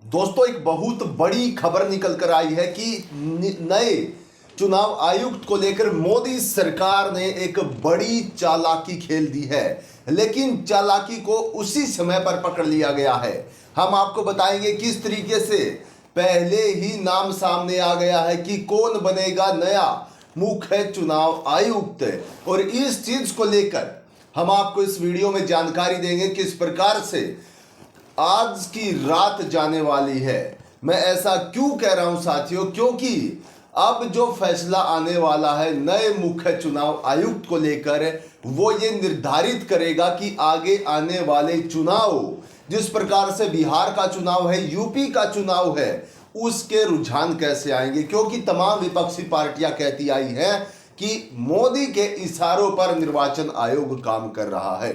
दोस्तों, एक बहुत बड़ी खबर निकल कर आई है कि नए चुनाव आयुक्त को लेकर मोदी सरकार ने एक बड़ी चालाकी खेल दी है। लेकिन चालाकी को उसी समय पर पकड़ लिया गया है। हम आपको बताएंगे किस तरीके से पहले ही नाम सामने आ गया है कि कौन बनेगा नया मुख्य चुनाव आयुक्त, और इस चीज को लेकर हम आपको इस वीडियो में जानकारी देंगे किस प्रकार से आज की रात जाने वाली है। मैं ऐसा क्यों कह रहा हूं साथियों, क्योंकि अब जो फैसला आने वाला है नए मुख्य चुनाव आयुक्त को लेकर, वो ये निर्धारित करेगा कि आगे आने वाले चुनाव, जिस प्रकार से बिहार का चुनाव है, यूपी का चुनाव है, उसके रुझान कैसे आएंगे। क्योंकि तमाम विपक्षी पार्टियां कहती आई हैं कि मोदी के इशारों पर निर्वाचन आयोग काम कर रहा है।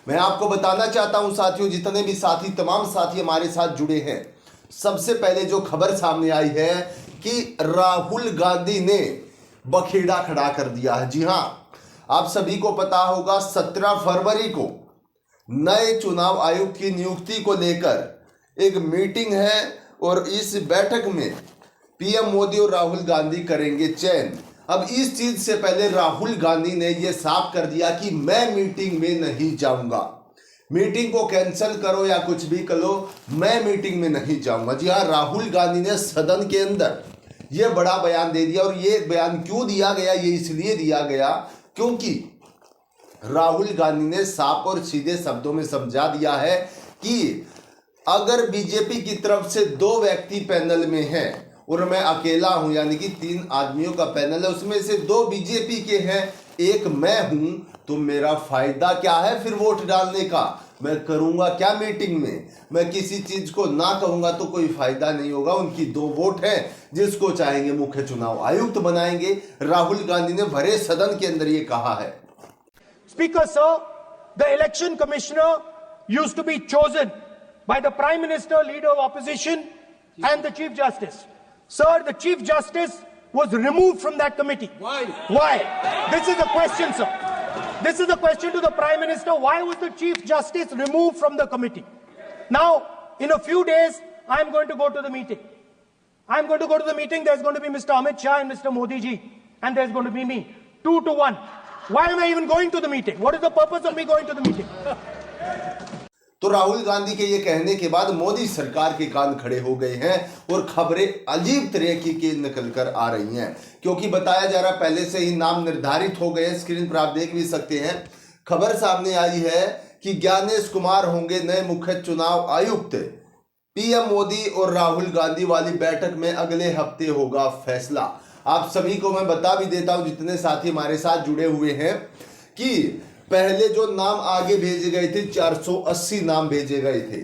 मैं आपको बताना चाहता हूं साथियों, जितने भी साथी, तमाम साथी हमारे साथ जुड़े हैं, सबसे पहले जो खबर सामने आई है कि राहुल गांधी ने बखेड़ा खड़ा कर दिया है। जी हां, आप सभी को पता होगा 17 फरवरी को नए चुनाव आयुक्त की नियुक्ति को लेकर एक मीटिंग है और इस बैठक में पीएम मोदी और राहुल गांधी करेंगे चयन। अब इस चीज से पहले राहुल गांधी ने यह साफ कर दिया कि मैं मीटिंग में नहीं जाऊंगा, मीटिंग को कैंसिल करो या कुछ भी करो, मैं मीटिंग में नहीं जाऊंगा। जी हाँ, राहुल गांधी ने सदन के अंदर यह बड़ा बयान दे दिया। और यह बयान क्यों दिया गया, ये इसलिए दिया गया क्योंकि राहुल गांधी ने साफ और सीधे शब्दों में समझा दिया है कि अगर बीजेपी की तरफ से 2 व्यक्ति पैनल में हैं और मैं अकेला हूं, यानी कि 3 आदमियों का पैनल है, उसमें से 2 बीजेपी के हैं, एक मैं हूं, तो मेरा फायदा क्या है फिर वोट डालने का? मैं करूंगा क्या मीटिंग में? मैं किसी चीज को ना कहूंगा तो कोई फायदा नहीं होगा। उनकी 2 वोट है, जिसको चाहेंगे मुख्य चुनाव आयुक्त बनाएंगे। राहुल गांधी ने भरे सदन के अंदर ये कहा है। Speaker sir, the election commissioner used to be chosen by the Prime Minister, Leader of Opposition and the Chief Justice. Sir, the Chief Justice was removed from that committee. Why? Why? This is the question, sir. This is the question to the Prime Minister. Why was the Chief Justice removed from the committee? Now, in a few days, I'm going to go to the meeting. I'm going to go to the meeting. There's going to be Mr. Amit Shah and Mr. Modi ji. And there's going to be me. 2-1. Why am I even going to the meeting? What is the purpose of me going to the meeting? तो राहुल गांधी के ये कहने के बाद मोदी सरकार के कान खड़े हो गए हैं और खबरें अजीब तरीके की निकल कर आ रही हैं। क्योंकि बताया जा रहा पहले से ही नाम निर्धारित हो गए। स्क्रीन पर आप देख भी सकते हैं, खबर सामने आई है कि ज्ञानेश कुमार होंगे नए मुख्य चुनाव आयुक्त। पीएम मोदी और राहुल गांधी वाली बैठक में अगले हफ्ते होगा फैसला। आप सभी को मैं बता भी देता हूं, जितने साथी हमारे साथ जुड़े हुए हैं, कि पहले जो नाम आगे भेजे गए थे 480 नाम भेजे गए थे।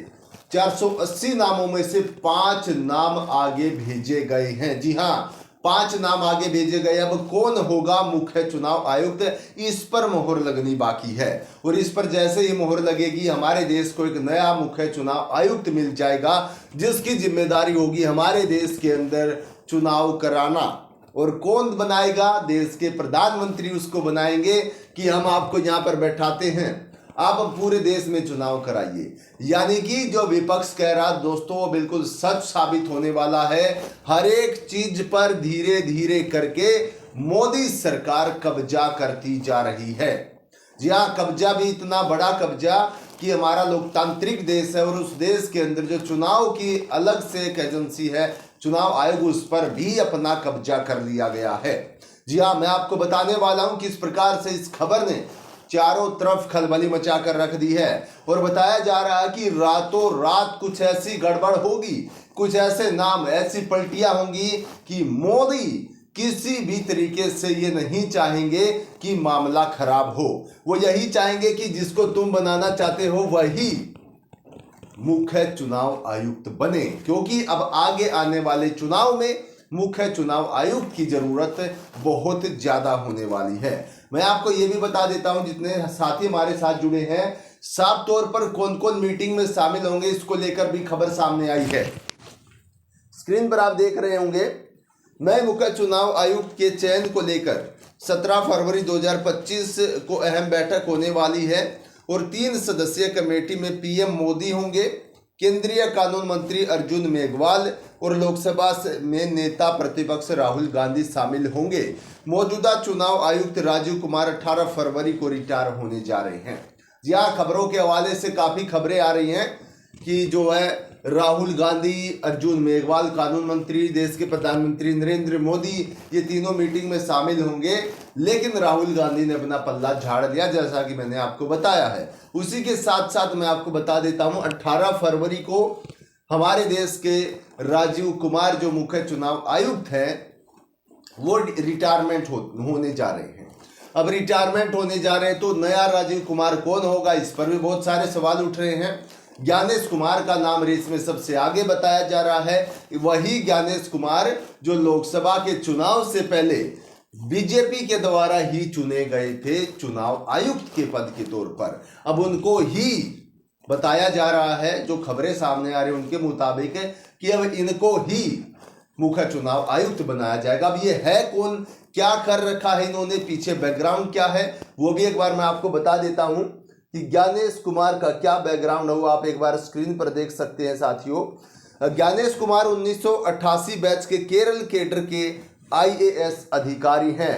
480 नामों में से 5 नाम आगे भेजे गए हैं। जी हां, 5 नाम आगे भेजे गए। अब कौन होगा मुख्य चुनाव आयुक्त, इस पर मोहर लगनी बाकी है। और इस पर जैसे ही मोहर लगेगी, हमारे देश को एक नया मुख्य चुनाव आयुक्त मिल जाएगा, जिसकी जिम्मेदारी होगी हमारे देश के अंदर चुनाव कराना। और कौन बनाएगा? देश के प्रधानमंत्री उसको बनाएंगे कि हम आपको यहां पर बैठाते हैं, आप पूरे देश में चुनाव कराइए। यानी कि जो विपक्ष कह रहा दोस्तों, वो बिल्कुल सच साबित होने वाला है। हर एक चीज पर धीरे धीरे करके मोदी सरकार कब्जा करती जा रही है। जी हाँ, कब्जा भी इतना बड़ा कब्जा कि हमारा लोकतांत्रिक देश है और उस देश के अंदर जो चुनाव की अलग से एक एजेंसी है, चुनाव आयोग, उस पर भी अपना कब्जा कर लिया गया है। जी हाँ, मैं आपको बताने वाला हूं किस प्रकार से इस खबर ने चारों तरफ खलबली मचा कर रख दी है। और बताया जा रहा है कि रातों रात कुछ ऐसी गड़बड़ होगी, कुछ ऐसे नाम, ऐसी पलटियां होंगी कि मोदी किसी भी तरीके से ये नहीं चाहेंगे कि मामला खराब हो। वो यही चाहेंगे कि जिसको तुम बनाना चाहते हो वही मुख्य चुनाव आयुक्त बने। क्योंकि अब आगे आने वाले चुनाव में मुख्य चुनाव आयुक्त की जरूरत बहुत ज्यादा होने वाली है। मैं आपको यह भी बता देता हूं, जितने साथी हमारे साथ जुड़े हैं, साफ तौर पर कौन कौन मीटिंग में शामिल होंगे, इसको लेकर भी खबर सामने आई है। स्क्रीन पर आप देख रहे होंगे, नए मुख्य चुनाव आयुक्त के चयन को लेकर 17 फरवरी 2025 को अहम बैठक होने वाली है। और 3 सदस्यीय कमेटी में पीएम मोदी होंगे, केंद्रीय कानून मंत्री अर्जुन मेघवाल और लोकसभा में नेता प्रतिपक्ष राहुल गांधी शामिल होंगे। मौजूदा चुनाव आयुक्त राजीव कुमार 18 फरवरी को रिटायर होने जा रहे हैं। जी हाँ, खबरों के हवाले से काफ़ी खबरें आ रही हैं कि जो है राहुल गांधी, अर्जुन मेघवाल कानून मंत्री, देश के प्रधानमंत्री नरेंद्र मोदी, ये तीनों मीटिंग में शामिल होंगे। लेकिन राहुल गांधी ने अपना पल्ला झाड़ दिया, जैसा कि मैंने आपको बताया है। उसी के साथ साथ मैं आपको बता देता हूं, 18 फरवरी को हमारे देश के राजीव कुमार जो मुख्य चुनाव आयुक्त हैं, वो रिटायरमेंट होने जा रहे हैं। अब रिटायरमेंट होने जा रहे हैं तो नया राजीव कुमार कौन होगा, इस पर भी बहुत सारे सवाल उठ रहे हैं। ज्ञानेश कुमार का नाम रेस में सबसे आगे बताया जा रहा है। वही ज्ञानेश कुमार जो लोकसभा के चुनाव से पहले बीजेपी के द्वारा ही चुने गए थे चुनाव आयुक्त के पद के तौर पर। अब उनको ही बताया जा रहा है, जो खबरें सामने आ रही हैं उनके मुताबिक है कि अब इनको ही मुख्य चुनाव आयुक्त बनाया जाएगा। अब ये है कौन, क्या कर रखा है इन्होंने, पीछे बैकग्राउंड क्या है, वो भी एक बार मैं आपको बता देता हूं कि ज्ञानेश कुमार का क्या बैकग्राउंड है वो आप एक बार स्क्रीन पर देख सकते हैं साथियों। ज्ञानेश कुमार 1988 बैच के केरल केडर के IAS अधिकारी हैं।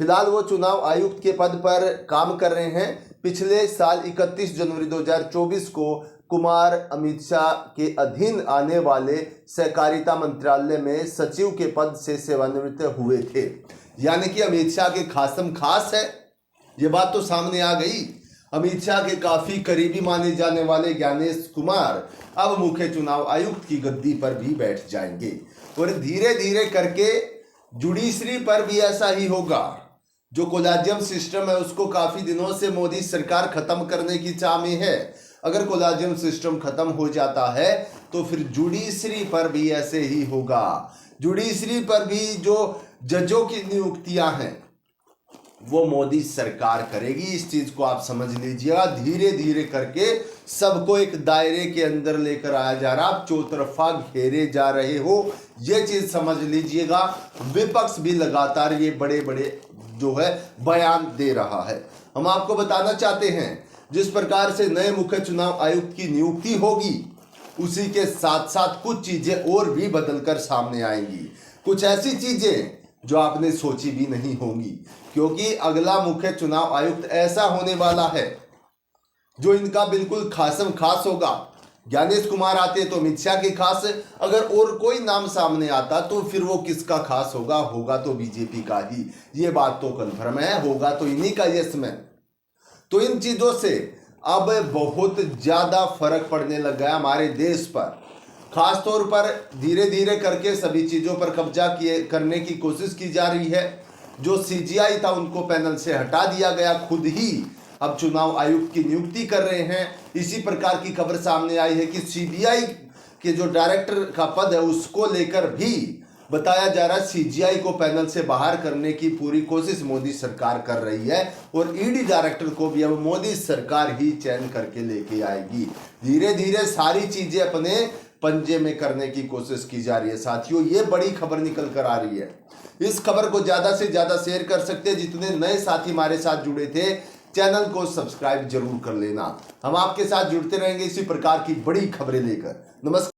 फिलहाल वो चुनाव आयुक्त के पद पर काम कर रहे हैं। पिछले साल 31 जनवरी 2024 को कुमार अमित शाह के अधीन आने वाले सहकारिता मंत्रालय में सचिव के पद से सेवानिवृत्त हुए थे। यानी कि अमित शाह के खासम खास है, ये बात तो सामने आ गई। अमित शाह के काफी करीबी माने जाने वाले ज्ञानेश कुमार अब मुख्य चुनाव आयुक्त की गद्दी पर भी बैठ जाएंगे। और धीरे धीरे करके जुडिशरी पर भी ऐसा ही होगा। जो कोलेजियम सिस्टम है उसको काफी दिनों से मोदी सरकार खत्म करने की चाह में है। अगर कोलेजियम सिस्टम खत्म हो जाता है तो फिर जुडिशरी पर भी ऐसे ही होगा। जुडिशरी पर भी जो जजों की नियुक्तियां हैं वो मोदी सरकार करेगी। इस चीज को आप समझ लीजिएगा। धीरे धीरे करके सबको एक दायरे के अंदर लेकर आया जा रहा, आप चौतरफा घेरे जा रहे हो, ये चीज समझ लीजिएगा। विपक्ष भी लगातार ये बड़े बड़े जो है बयान दे रहा है। हम आपको बताना चाहते हैं जिस प्रकार से नए मुख्य चुनाव आयुक्त की नियुक्ति होगी उसी के साथ साथ कुछ चीजें और भी बदलकर सामने आएंगी। कुछ ऐसी चीजें जो आपने सोची भी नहीं होंगी, क्योंकि अगला मुख्य चुनाव आयुक्त ऐसा होने वाला है जो इनका बिल्कुल खासम खास होगा। ज्ञानेश कुमार आते तो अमित शाह के खास, अगर और कोई नाम सामने आता तो फिर वो किसका खास होगा, होगा तो बीजेपी का ही। ये बात तो कन्फर्म है, होगा तो इन्हीं का यस मैन। तो इन चीजों से अब बहुत ज्यादा फर्क पड़ने लग गया हमारे देश पर। खास तौर पर धीरे धीरे करके सभी चीजों पर कब्जा करने की कोशिश की जा रही है। जो CGI था उनको पैनल से हटा दिया गया, खुद ही अब चुनाव आयुक्त की नियुक्ति कर रहे हैं। इसी प्रकार की खबर सामने आई है कि CBI के जो डायरेक्टर का पद है उसको लेकर भी बताया जा रहा है CGI को पैनल से बाहर करने की पूरी कोशिश मोदी सरकार कर रही है। और ED डायरेक्टर को भी अब मोदी सरकार ही चयन करके लेके आएगी। धीरे धीरे सारी चीजें अपने पंजे में करने की कोशिश की जा रही है साथियों। ये बड़ी खबर निकल कर आ रही है। इस खबर को ज्यादा से ज्यादा शेयर कर सकते हैं। जितने नए साथी हमारे साथ जुड़े थे चैनल को सब्सक्राइब जरूर कर लेना। हम आपके साथ जुड़ते रहेंगे इसी प्रकार की बड़ी खबरें लेकर। नमस्कार।